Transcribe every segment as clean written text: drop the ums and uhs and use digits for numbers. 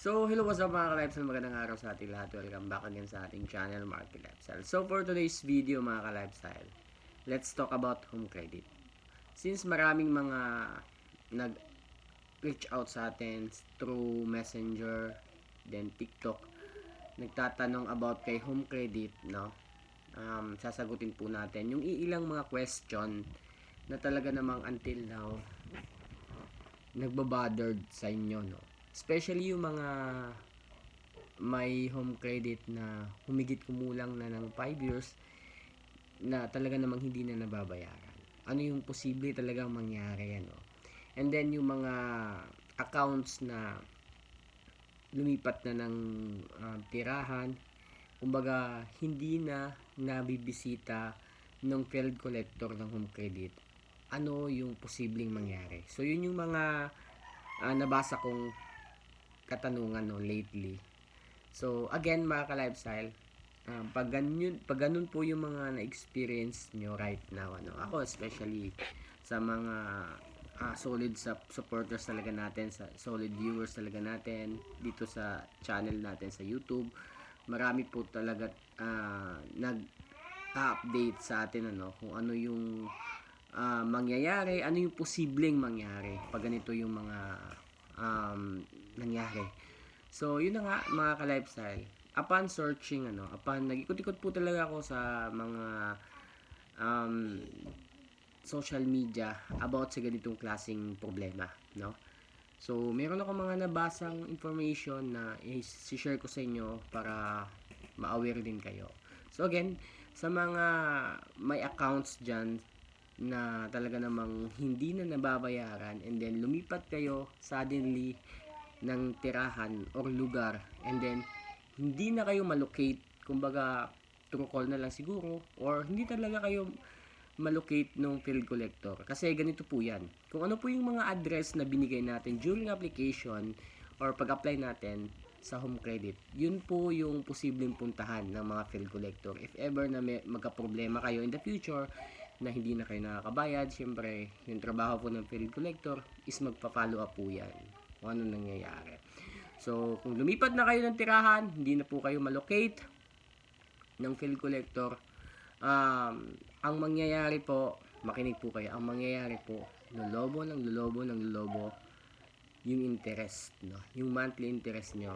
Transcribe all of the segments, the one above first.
So, hello, what's up mga ka-lifestyle? Magandang araw sa ating lahat. Welcome back again sa ating channel, Marky Lifestyle. So, for today's video mga ka-lifestyle, let's talk about home credit. Since maraming mga nag-reach out sa atin through Messenger, then TikTok, nagtatanong about kay home credit, no? Sasagutin po natin yung ilang mga question na talaga namang until now nagbabothered sa inyo, no? Especially yung mga may home credit na humigit kumulang na ng 5 years na talaga namang hindi na nababayaran. Ano yung posible talagang mangyari, ano? And then yung mga accounts na lumipat na ng tirahan, kumbaga hindi na nabibisita ng field collector ng home credit. Ano yung posibleng mangyari? So yun yung mga nabasa kong katanungan no lately. So again mga ka-lifestyle, pag ganun po yung mga na-experience nyo right now, ano, ako especially sa mga solid supporters talaga natin, sa solid viewers talaga natin dito sa channel natin sa YouTube, marami po talaga nag-update sa atin ano kung ano yung mangyayari, ano yung posibleng mangyari pag ganito yung mga nangyari. So, yun na nga mga ka-lifestyle. Upon searching, nag-ikot-ikot po talaga ako sa mga social media about sa ganitong klaseng problema, no? So, meron ako mga nabasang information na i-share ko sa inyo para ma-aware din kayo. So, again, sa mga may accounts dyan na talaga namang hindi na nababayaran and then lumipat kayo suddenly ng tirahan or lugar and then hindi na kayo malocate, kumbaga through call na lang siguro or hindi talaga kayo malocate ng field collector kasi ganito po yan, kung ano po yung mga address na binigay natin during application or pag-apply natin sa home credit, yun po yung posibleng puntahan ng mga field collector if ever na may magka-problema kayo in the future na hindi na kayo nakakabayad. Syempre yung trabaho po ng field collector is magpa-follow up po yan kung ano nangyayari. So, kung lumipat na kayo ng tirahan, hindi na po kayo malocate ng field collector, ang mangyayari po, makinig po kayo, ang mangyayari po, lulobo yung interest, no? Yung monthly interest nyo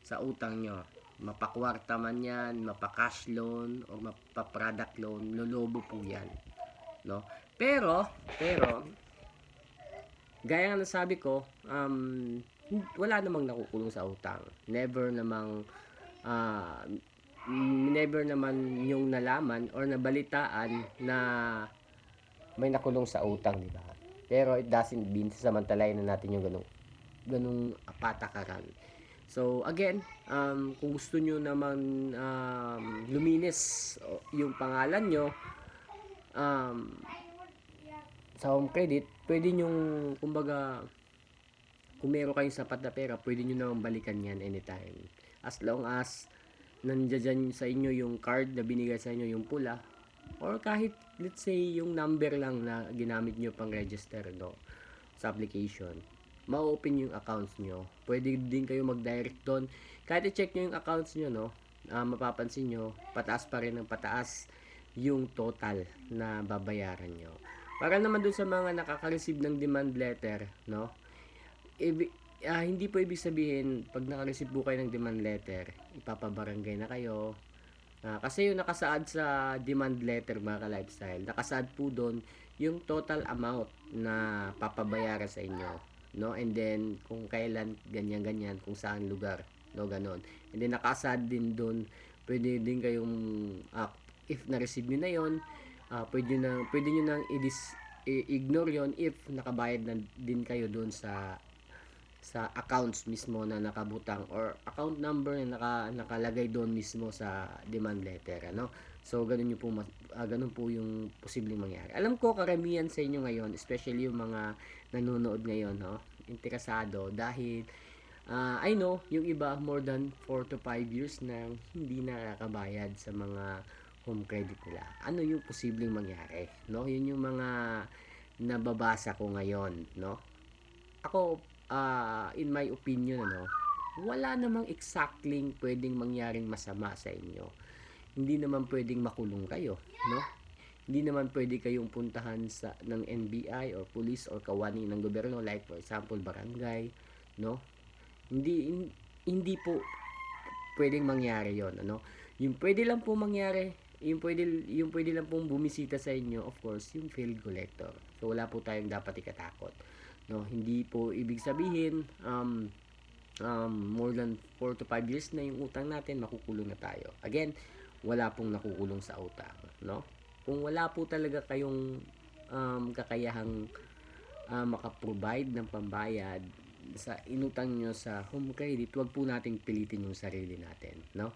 sa utang nyo. Mapakwarta man yan, mapa-cash loan, o mapa-product loan, lulobo po yan, no? Pero, gaya nga nasabi ko, wala namang nakukulong sa utang. Never naman yung nalaman or nabalitaan na may nakulong sa utang, di ba? Pero it doesn't mean sasamantalayin na natin yung ganung patakaran. So again, kung gusto nyo naman luminis yung pangalan nyo sa home credit, pwede nyo, kumbaga, kung meron kayong sapat na pera, pwede nyo naman balikan yan anytime. As long as nandiyan sa inyo yung card na binigay sa inyo, yung pula, or kahit let's say yung number lang na ginamit nyo pang register, no, sa application, ma-open yung accounts nyo. Pwede din kayo mag-direct doon. Kahit i-check nyo yung accounts nyo, no, mapapansin nyo, pataas pa rin ng pataas yung total na babayaran nyo. Para naman dun sa mga nakaka-receive ng demand letter, no, hindi po ibig sabihin pag naka-receive po kayo ng demand letter, ipapabarangay na kayo. Kasi yung nakasaad sa demand letter mga ka-lifestyle, nakasaad po doon yung total amount na papabayaran sa inyo, no? And then kung kailan, ganyan kung saan lugar, no, ganon. And then nakasaad din doon, pwede din kayong if na-receive niyo na yon, pwede niyo nang i-ignore yon if nakabayad na din kayo doon sa accounts mismo na nakabutang or account number na nakalagay doon mismo sa demand letter, ano. So ganun po yung posibleng mangyari. Alam ko karamihan sa inyo ngayon, especially yung mga nanonood ngayon, no, interesado dahil I know yung iba more than 4 to 5 years na hindi nakakabayad sa mga home credit nila. Ano yung posibleng mangyari, no? Yun yung mga nababasa ko ngayon, no. Ako in my opinion, wala namang exactly pwedeng mangyaring masama sa inyo. Hindi naman pwedeng makulong kayo, no? Hindi naman pwede kayong puntahan ng NBI or police or kawani ng gobyerno, like for example barangay, no? Hindi po pwedeng mangyari yon, yung pwede lang po mangyari, yung pwede lang pong bumisita sa inyo, of course, yung field collector. So wala po tayong dapat ikatakot, no? Hindi po ibig sabihin more than 4 to 5 years na yung utang natin, makukulong na tayo. Again, wala pong nakukulong sa utang, no? Kung wala po talaga kayong kakayahang makaprovide ng pambayad sa inutang nyo sa home credit, wag po nating pilitin yung sarili natin, no?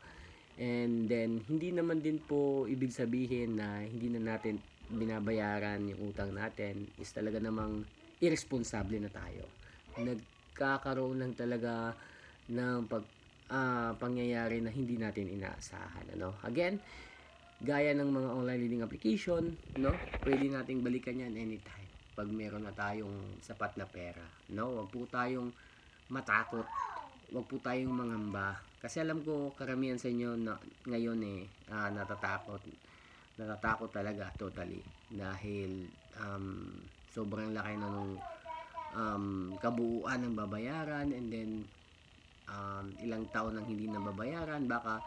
And then, hindi naman din po ibig sabihin na hindi na natin binabayaran yung utang natin, is talaga namang irresponsible na tayo. Nagkakaroon lang talaga ng pangyayari na hindi natin inaasahan, Again, gaya ng mga online lending application, pwede nating balikan yan anytime pag meron na tayong sapat na pera, Wag po tayong matakot, wag po tayong mangamba, kasi alam ko karamihan sa inyo na ngayon natatakot talaga totally, dahil sobrang laki na nung kabuuan ng babayaran, and then ilang taon nang hindi na babayaran, baka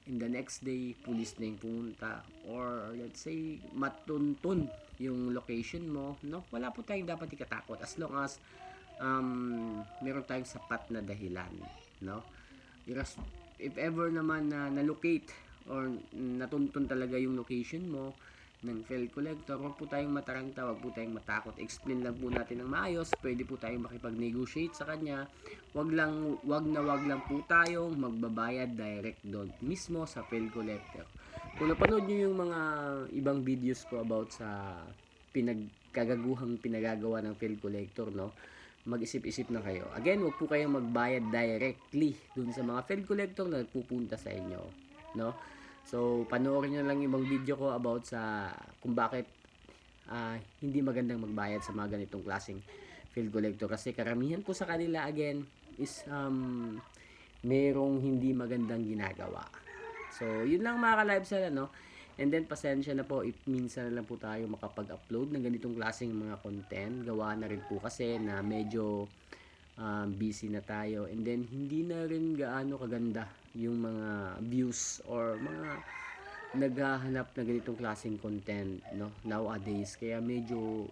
in the next day pulis na yung pumunta, or let's say matuntun yung location mo, wala po tayong dapat ikatakot as long as meron tayong sapat na dahilan, if ever naman na na-locate or natuntun talaga yung location mo ng field collector, wag po tayong mataranta, wag po tayong matakot, explain lang po natin ng maayos, pwede po tayong makipag-negotiate sa kanya, wag na po tayong magbabayad direct doon mismo sa field collector. Kung napanood nyo yung mga ibang videos ko about sa pinagkagaguhang pinagagawa ng field collector, mag-isip-isip na kayo. Again, wag po kayong magbayad directly dun sa mga field collector na nagpupunta sa inyo, So, panoorin nyo lang yung ibang video ko about sa kung bakit hindi magandang magbayad sa mga ganitong klaseng field collector, kasi karamihan po sa kanila again is merong hindi magandang ginagawa. So, yun lang mga ka-lifestyle, and then pasensya na po if minsan na lang po tayo makapag-upload ng ganitong klaseng mga content, gawa na rin po kasi na medyo busy na tayo, and then hindi na rin gaano kaganda yung mga views or mga naghahanap na ganitong klaseng content, nowadays, kaya medyo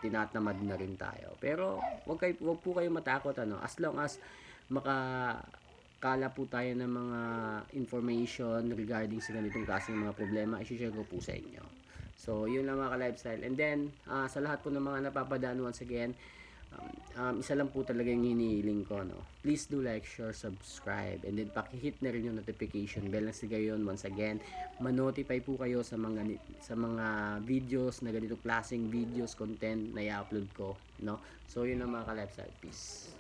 tinatamad na rin tayo. Pero wag po kayong matakot, as long as makakala po tayo ng mga information regarding sa ganitong klaseng mga problema, i-share ko po sa inyo. So yun lang mga ka-lifestyle, and then sa lahat po ng mga napapadaan, once again, isa lang po talaga yung hinihiling ko, please do like, share, subscribe, and then paki-hit na rin yung notification bell na sa gayon, once again, ma-notify po kayo sa mga videos na ganito klaseng videos, content na i-upload ko, So yun ang mga ka-lifestyle, peace.